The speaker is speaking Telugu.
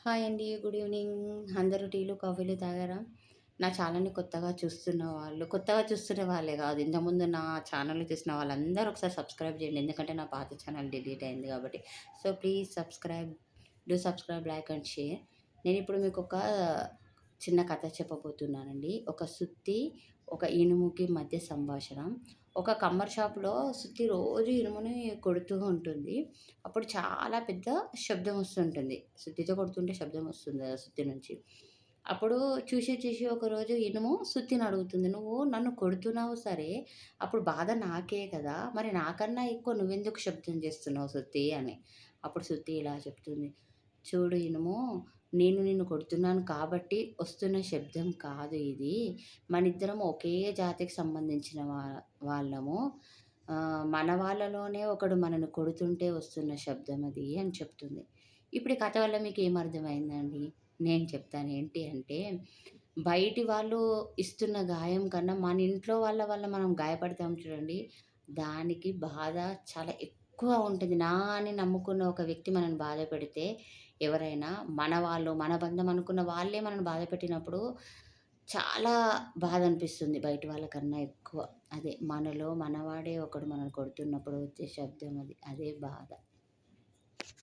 హాయ్ అండి. Good evening. అందరూ టీలు, కాఫీలు తాగారా? నా ఛానల్‌ని కొత్తగా చూస్తున్న వాళ్ళే గాదు. ఇంతకుముందు నా ఛానల్‌ని చూసిన వాళ్ళందరూ ఒకసారి సబ్స్క్రైబ్ జేయండి. ఎందుకంటే నా పాత ఛానల్ డిలీట్ అయింది గాబట్టి. So, please subscribe, like and share. నేనిప్పుడు మీకొక చిన్న కథ చెప్పబోతున్నానండి. ఒక సుత్తి, ఒక ఇనుముకి మధ్య సంభాషణ. ఒక కమ్మర్ షాప్‌లో సుత్తి రోజు ఇనుముని కొడుతూ ఉంటుంది. అప్పుడు చాలా పెద్ద శబ్దం వస్తుంటుంది. సుత్తితో కొడుతుంటే శబ్దం వస్తుంది గదా! సుత్తి నుంచి. అప్పుడు చూసి ఒకరోజు ఇనుము సుత్తిని అడుగుతుంది. "నువ్వు నన్ను కొడుతున్నావు సరే, అప్పుడు బాధ నాకే కదా! మరి నాకన్నా ఎక్కువ నువ్వెందుకు శబ్దం చేస్తున్నావు సుత్తి" అని. అప్పుడు సుత్తి ఇలా చెప్తుంది. "చూడు ఇనుము, నేను నిన్ను కొడుతున్నాను కాబట్టి వస్తున్న శబ్దం కాదు ఇది. మనిద్దరం ఒకే జాతికి సంబంధించిన వాళ్ళము. మన వాళ్ళలోనే ఒకడు మనల్ని కొడుతుంటే వస్తున్న శబ్దం అది" అని చెప్తుంది. ఇప్పుడు ఈ కథ వల్ల మీకేమర్థమైందండి? నేను చెప్తాను. ఏంటి అంటే, బయటి వాళ్ళు ఇస్తున్న గాయం కన్నా మన ఇంట్లో వాళ్ళ వల్ల మనం గాయపడతాం చూడండి, దానికి బాధ చాలా ఎక్కువ ఉంటుంది. అని నమ్ముకున్న ఒక వ్యక్తి మనల్ని బాధపెడితే ఎవరైనా మన వాళ్ళు, మన బంధం అనుకున్న వాళ్ళే మనల్ని బాధపెట్టినప్పుడు చాలా బాధనిపిస్తుంది బయటి వాళ్ళకన్నా ఎక్కువ. అదే మనలో మనవాడే ఒకడు మనల్ని కొడుతున్నప్పుడు వచ్చే శబ్దం అది. అదే బాధ.